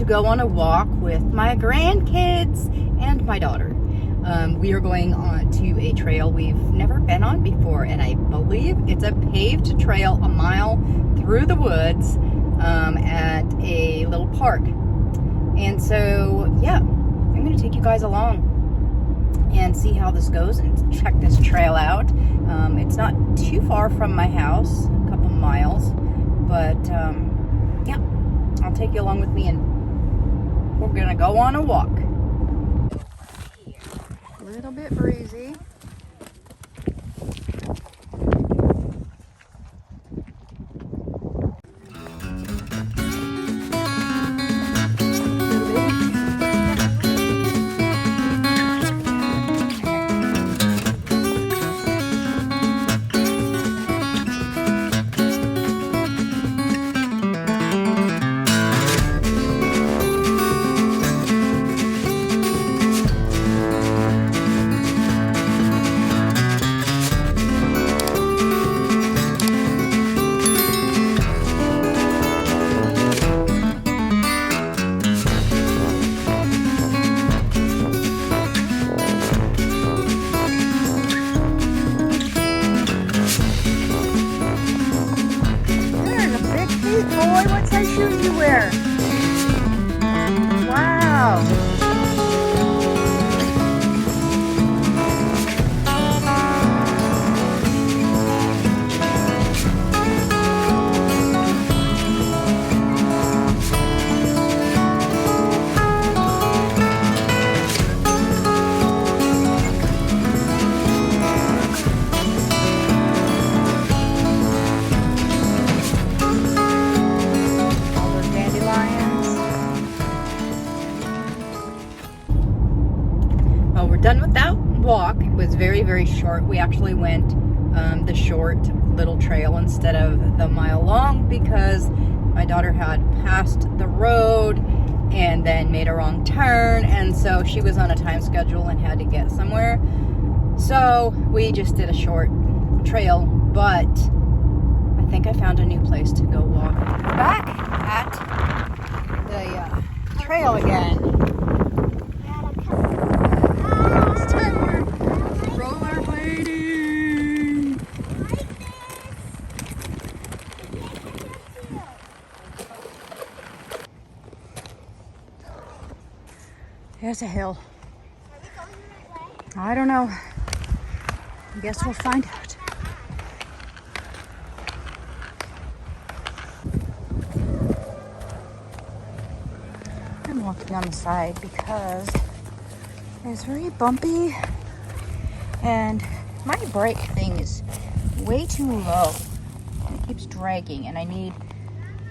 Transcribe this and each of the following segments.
go on a walk with my grandkids and my daughter. We are going on to a trail we've never been on before, and I believe it's a paved trail a mile through the woods at a little park. And so, yeah, I'm going to take you guys along and see how this goes and check this trail out. It's not too far from my house, a couple miles, but yeah, I'll take you along with me and we're going to go on a walk. A little bit breezy. Boy, what size shoes you wear? Wow. Done with that walk. It was very, very short. We actually went the short little trail instead of the mile long because my daughter had passed the road and then made a wrong turn, and so she was on a time schedule and had to get somewhere. So we just did a short trail, but I think I found a new place to go walk. We're back at the trail again. There's a hill. Are we going the right way? I don't know. I guess we'll find out. I'm walking on the side because it's very bumpy and my brake thing is way too low. It keeps dragging and I need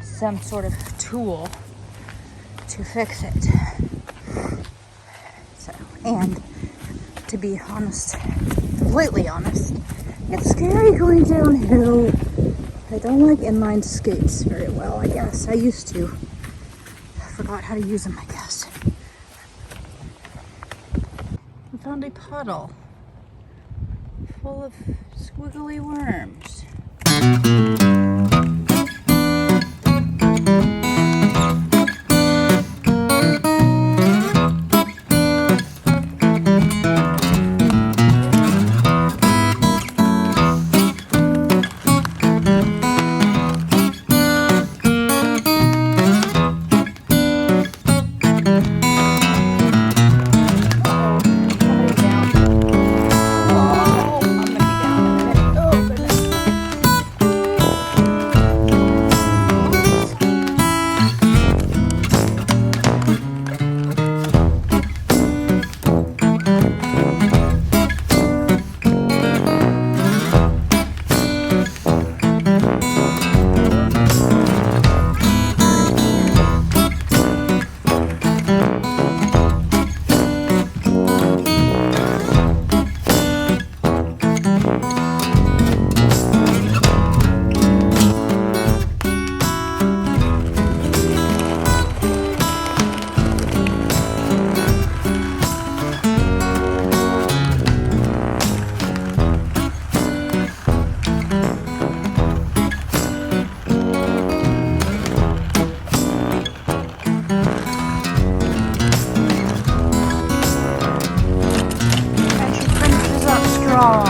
some sort of tool to fix it. And to be honest, completely honest, it's scary going downhill. I don't like inline skates very well, I guess. I used to. I forgot how to use them, I guess. I found a puddle full of squiggly worms. straw.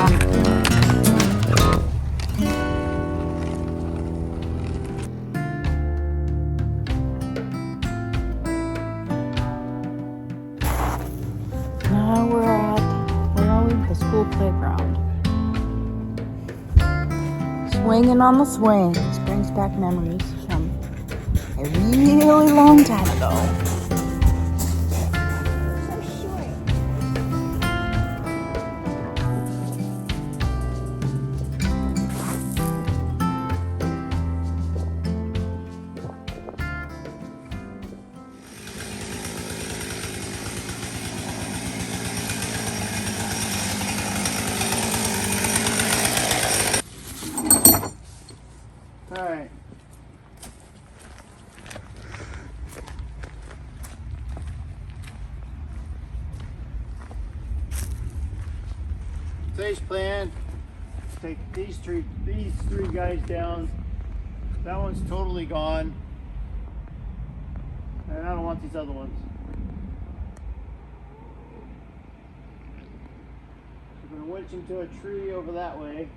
Now we're at, where are we? The school playground. Swinging on the swing. This brings back memories from a really long time ago. So short. All right. Today's plan: take these three guys down. That one's totally gone, and I don't want these other ones. We're gonna winch them to a tree over that way.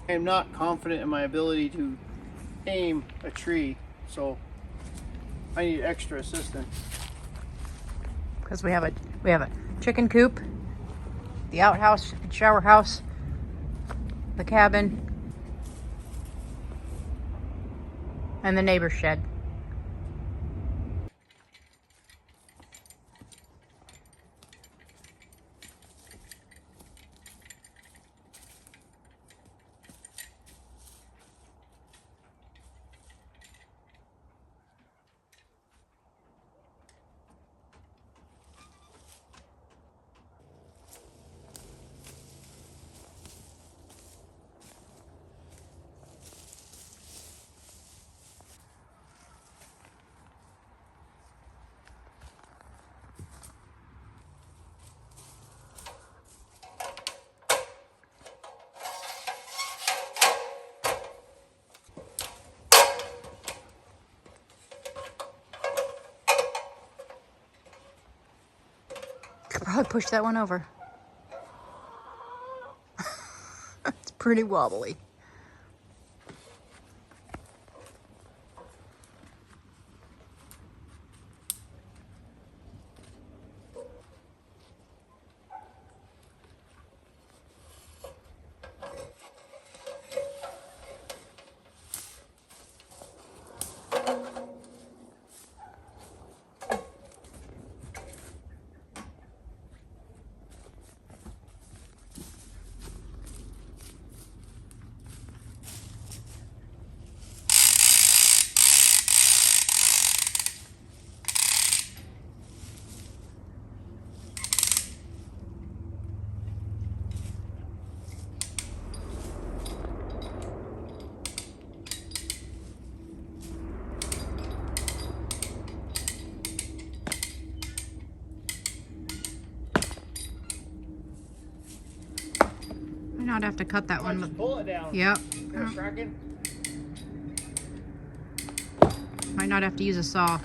I am not confident in my ability to aim a tree, so I need extra assistance. Because we have a chicken coop, the outhouse, shower house, the cabin, and the neighbor's shed. Could probably push that one over. It's pretty wobbly. Might not have to cut that one. Just pull it down. Yep. There's cracking. Might not have to use a saw.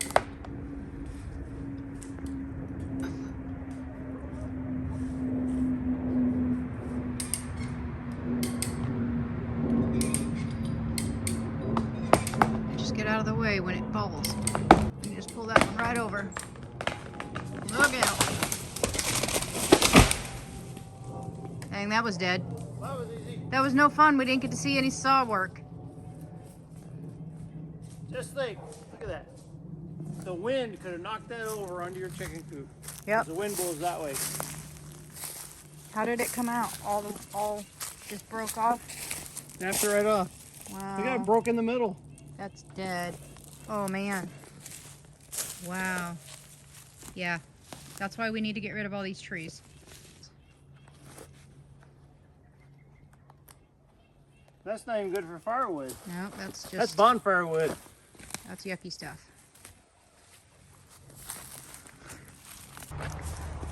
Just get out of the way when it falls. You just pull that one right over. Look out. Dang, that was dead. That was easy. That was no fun. We didn't get to see any saw work. Just think, look at that. The wind could have knocked that over onto your chicken coop. Yep. The wind blows that way. How did it come out? All just broke off? Snapped it right off. Wow. Look at it, broke in the middle. That's dead. Oh man. Wow. Yeah. That's why we need to get rid of all these trees. That's not even good for firewood. No, that's just... That's bonfire wood. That's yucky stuff.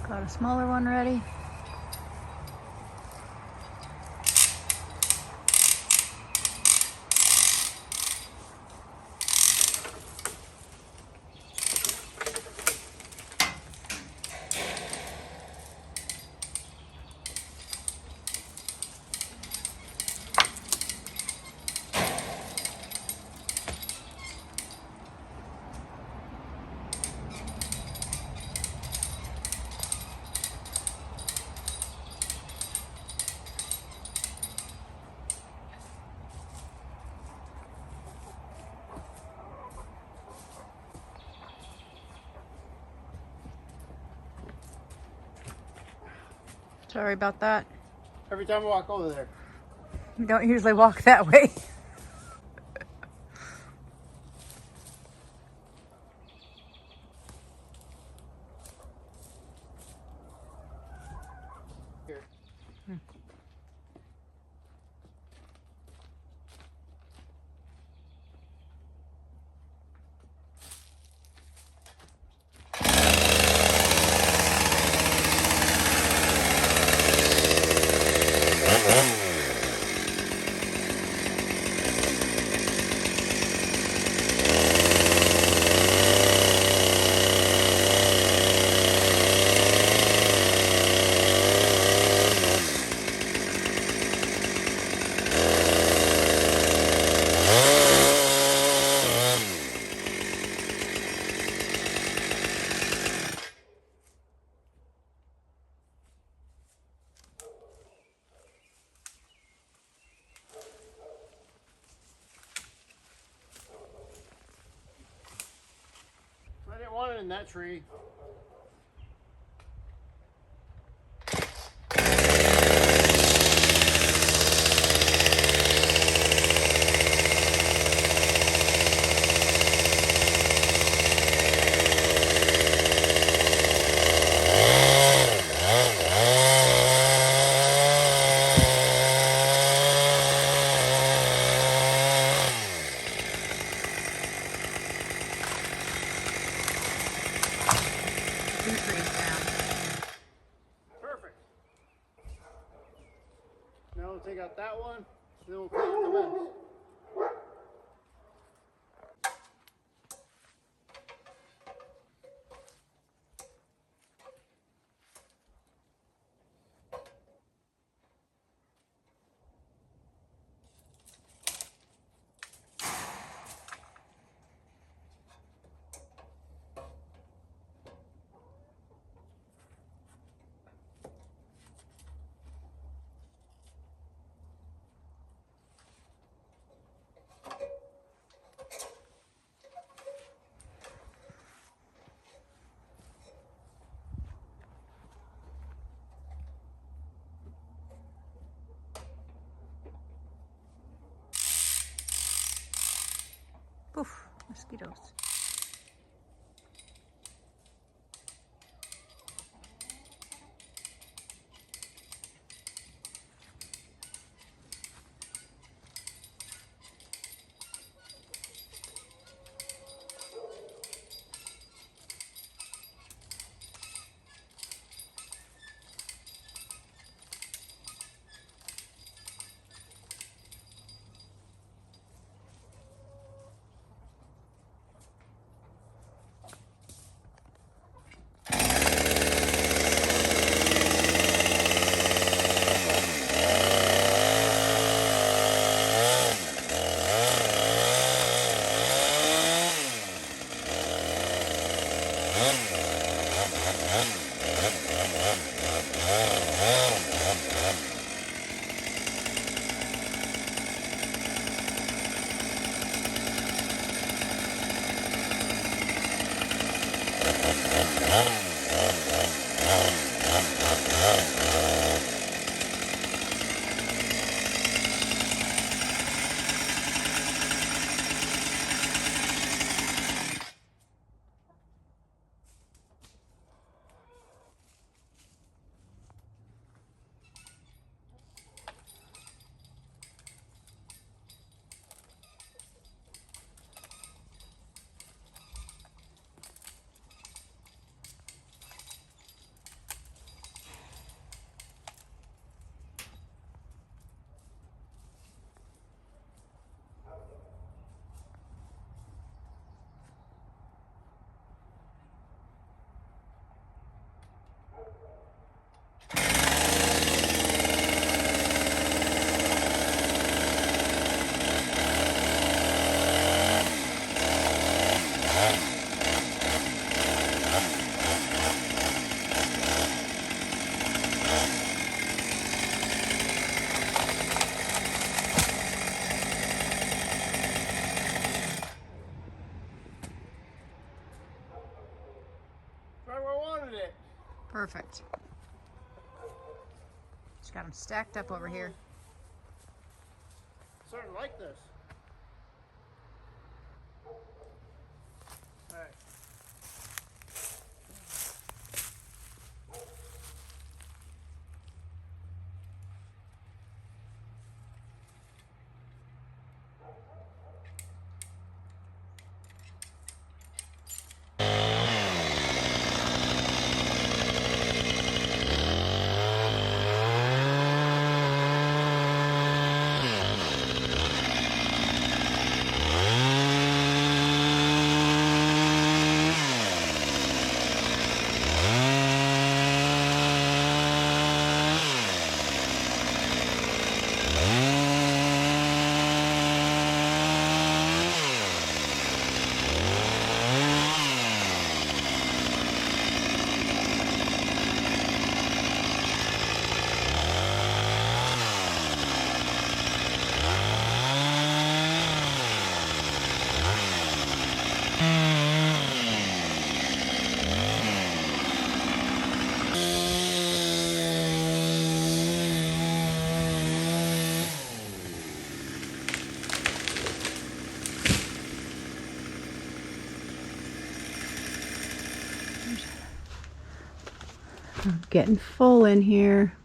Got a smaller one ready. Sorry about that. Every time I walk over there. We don't usually walk that way. Here. I didn't want it in that tree. Perfect. Now we'll take out that one, then we'll clean up the mess. Oof, mosquitoes. Right where I wanted it. Perfect. Got them stacked up over here. Starting to like this. All right. Getting full in here.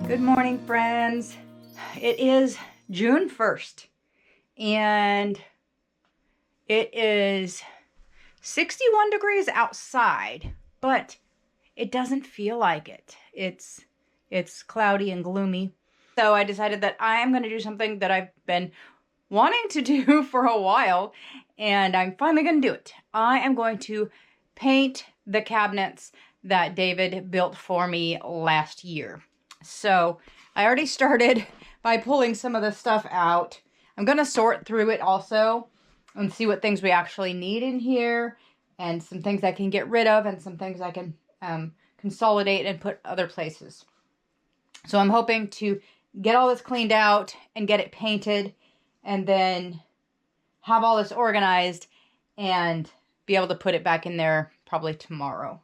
Good morning, friends. It is June 1st, and it is 61 degrees outside, but it doesn't feel like it. It's cloudy and gloomy. So I decided that I am going to do something that I've been wanting to do for a while, and I'm finally going to do it. I am going to paint the cabinets that David built for me last year. So I already started by pulling some of the stuff out. I'm going to sort through it also and see what things we actually need in here, and some things I can get rid of, and some things I can consolidate and put other places. So I'm hoping to get all this cleaned out and get it painted, and then have all this organized and be able to put it back in there probably tomorrow.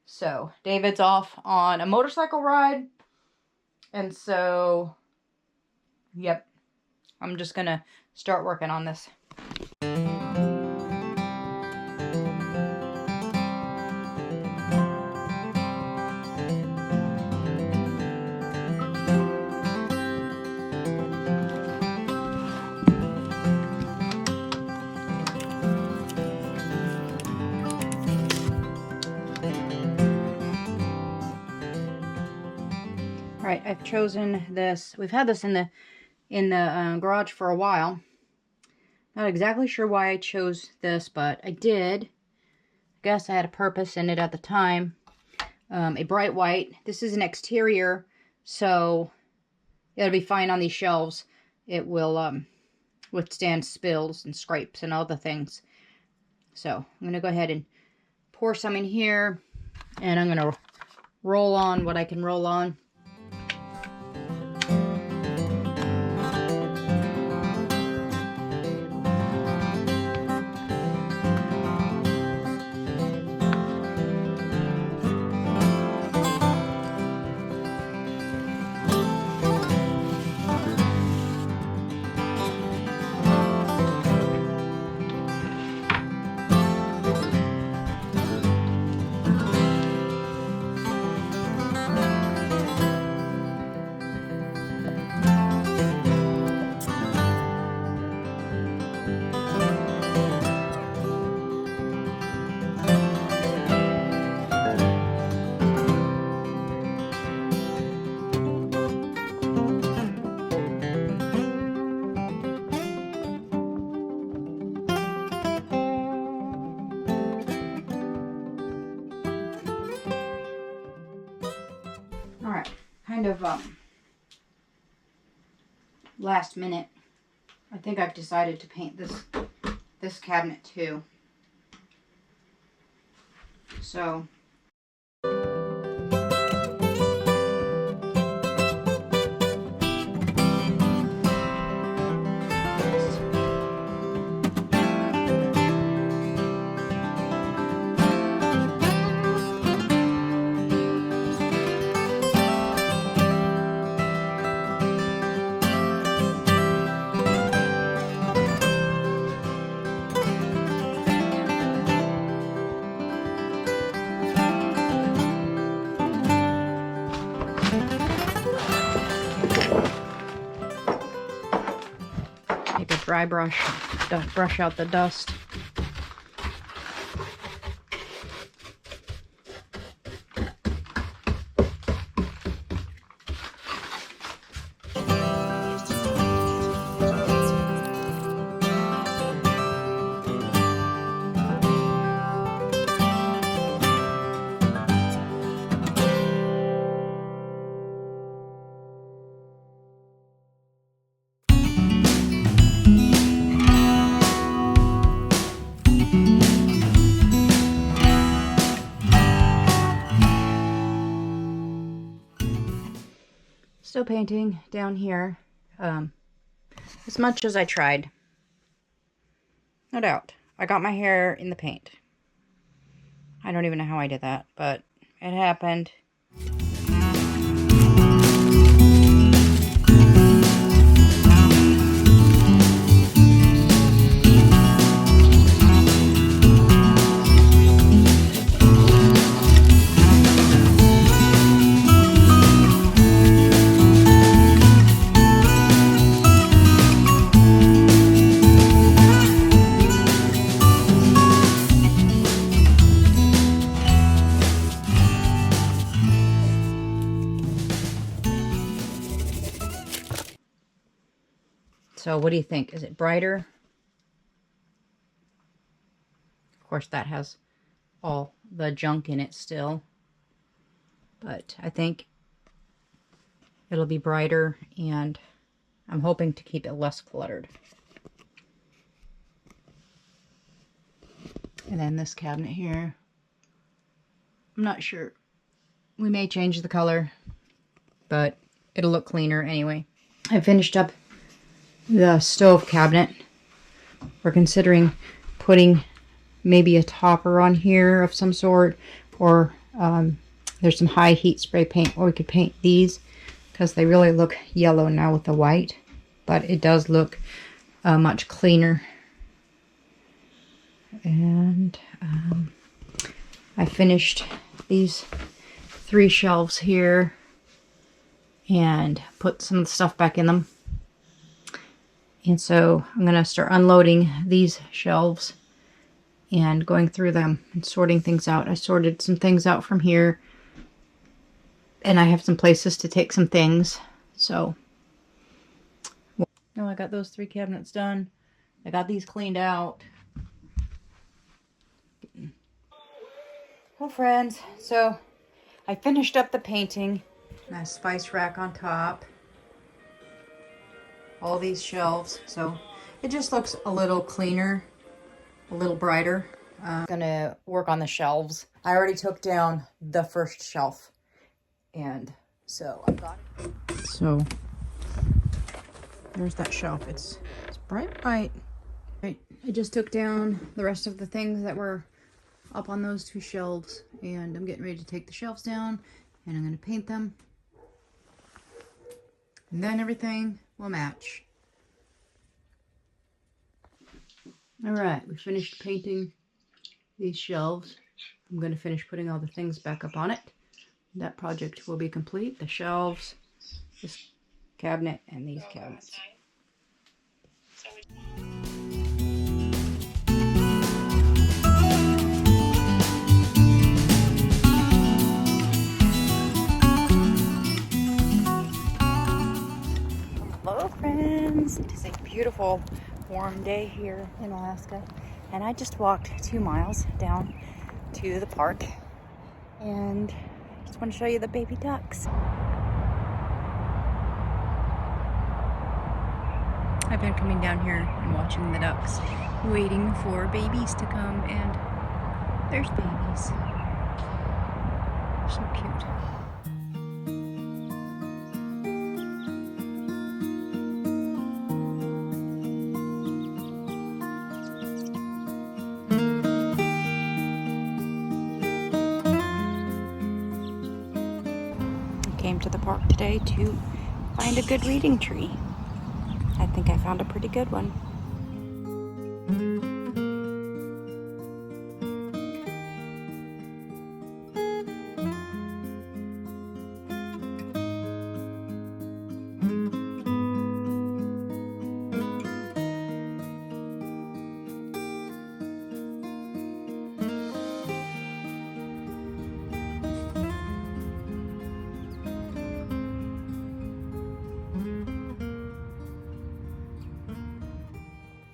So David's off on a motorcycle ride, and so yep, I'm just gonna start working on this. All right, I've chosen this. We've had this in the garage for a while. Not exactly sure why I chose this, but I did. I guess I had a purpose in it at the time. A bright white. This is an exterior, so it'll be fine on these shelves. It will withstand spills and scrapes and all the things. So I'm going to go ahead and pour some in here, and I'm going to roll on what I can roll on. kind of last minute. I think I've decided to paint this cabinet too. So take a dry brush, brush out the dust. Still painting down here, as much as I tried. No doubt. I got my hair in the paint. I don't even know how I did that, but it happened. So what do you think? Is it brighter? Of course, that has all the junk in it still. But I think it'll be brighter, and I'm hoping to keep it less cluttered. And then this cabinet here, I'm not sure. We may change the color, but it'll look cleaner anyway. I finished up the stove cabinet. We're considering putting maybe a topper on here of some sort, or there's some high heat spray paint, or we could paint these because they really look yellow now with the white, but it does look much cleaner. And I finished these 3 shelves here and put some of the stuff back in them. And so I'm going to start unloading these shelves and going through them and sorting things out. I sorted some things out from here, and I have some places to take some things. So, I got those 3 cabinets done. I got these cleaned out. Well, friends, so I finished up the painting. A spice rack on top. All these shelves, so it just looks a little cleaner, a little brighter. I'm gonna work on the shelves. I already took down the first shelf, and so I've got it. So there's that shelf. It's bright white. Right, I just took down the rest of the things that were up on those 2 shelves, and I'm getting ready to take the shelves down, and I'm gonna paint them, and then everything will match. All right, we finished painting these shelves. I'm going to finish putting all the things back up on it. That project will be complete. The shelves, this cabinet, and these cabinets. Hello, friends. It is a beautiful, warm day here in Alaska, and I just walked 2 miles down to the park, and I just want to show you the baby ducks. I've been coming down here and watching the ducks, waiting for babies to come, and there's babies. So cute. I came to the park today to find a good reading tree. I think I found a pretty good one.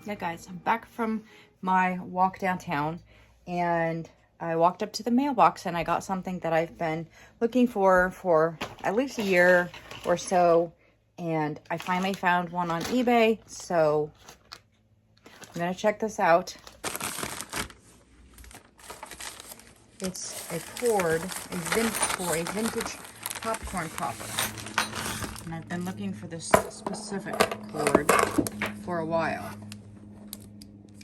Yeah, guys, I'm back from my walk downtown, and I walked up to the mailbox and I got something that I've been looking for at least a year or so, and I finally found one on eBay, so I'm gonna check this out. It's a cord, for a vintage popcorn popper, and I've been looking for this specific cord for a while.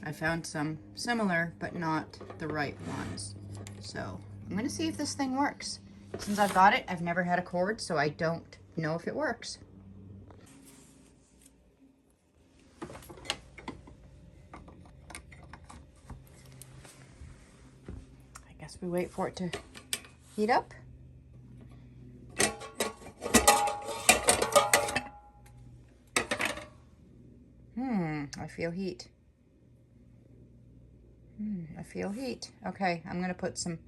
I found some similar, but not the right ones. So I'm gonna see if this thing works. Since I've got it, I've never had a cord, so I don't know if it works. I guess we wait for it to heat up. I feel heat. I feel heat. Okay, I'm gonna put some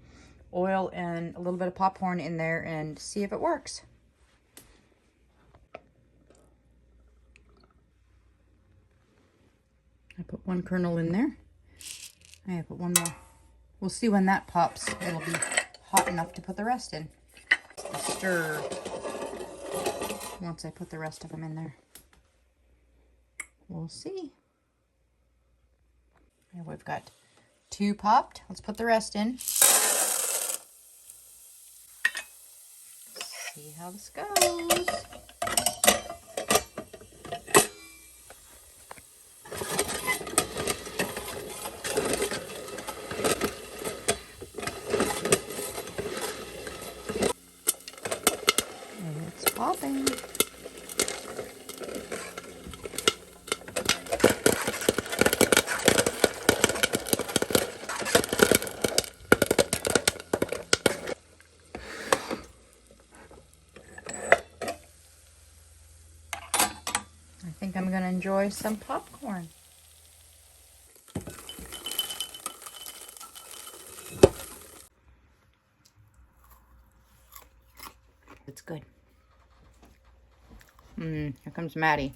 oil and a little bit of popcorn in there and see if it works. I put one kernel in there. I put one more. We'll see when that pops. It'll be hot enough to put the rest in. I'll stir once I put the rest of them in there. We'll see. And we've got 2 popped. Let's put the rest in. See how this goes. It's popping. I think I'm gonna enjoy some popcorn. It's good. Here comes Maddie.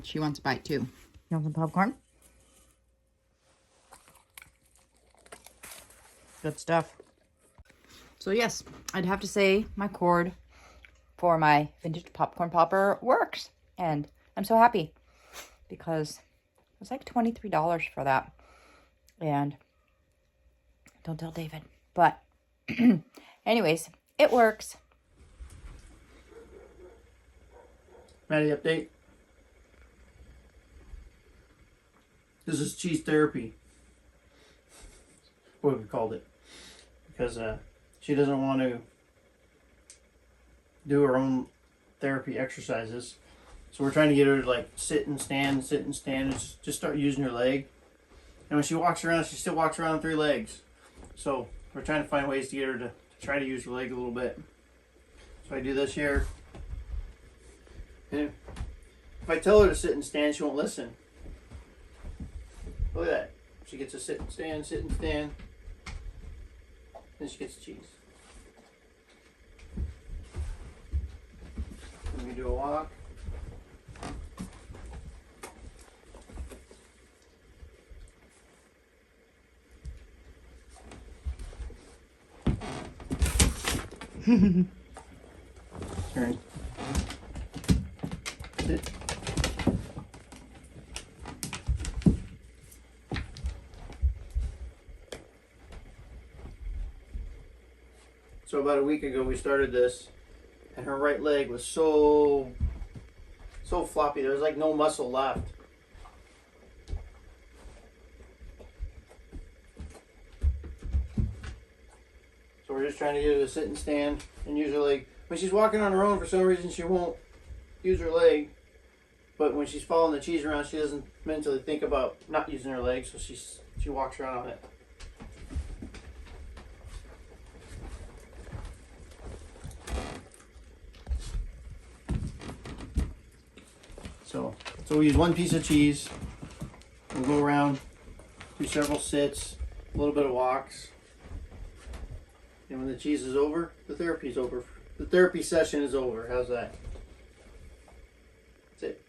She wants a bite too. You want some popcorn? Good stuff. So yes, I'd have to say my cord for my vintage popcorn popper works, and I'm so happy because it was like $23 for that. And don't tell David, but anyways, it works. Maddie, update. This is cheese therapy. What we called it. Because she doesn't want to do her own therapy exercises. So we're trying to get her to like sit and stand, and just start using her leg. And when she walks around, she still walks around on 3 legs. So we're trying to find ways to get her to try to use her leg a little bit. So I do this here. And if I tell her to sit and stand, she won't listen. Look at that. She gets to sit and stand, Then she gets the cheese. Let me do a walk. Turn. Sit. So about a week ago we started this, and her right leg was so floppy. There was like no muscle left. So we're just trying to get her to sit and stand and use her leg. When she's walking on her own, for some reason she won't use her leg. But when she's following the cheese around, she doesn't mentally think about not using her leg, so she walks around on it. So we use one piece of cheese. We'll go around, do several sits, a little bit of walks. And when the cheese is over, the therapy's over. The therapy session is over. How's that? That's it.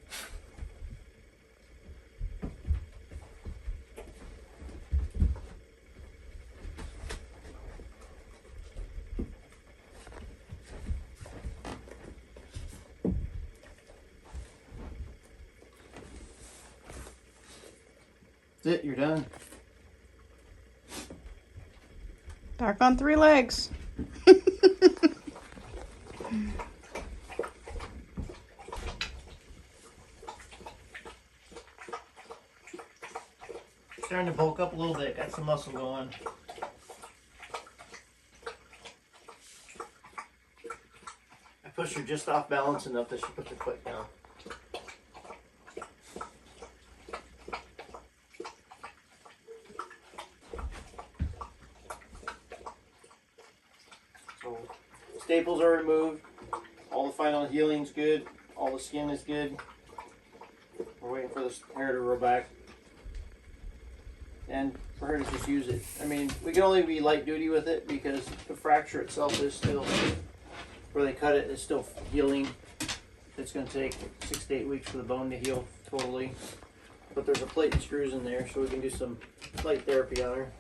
That's it. You're done. Back on 3 legs. Starting to bulk up a little bit. Got some muscle going. I pushed her just off balance enough that she put her foot down. So staples are removed. All the final healing's good. All the skin is good. We're waiting for this hair to grow back. And for her to just use it. I mean, we can only be light duty with it because the fracture itself is still, where they cut it, is still healing. It's going to take 6 to 8 weeks for the bone to heal totally. But there's a plate and screws in there, so we can do some light therapy on her.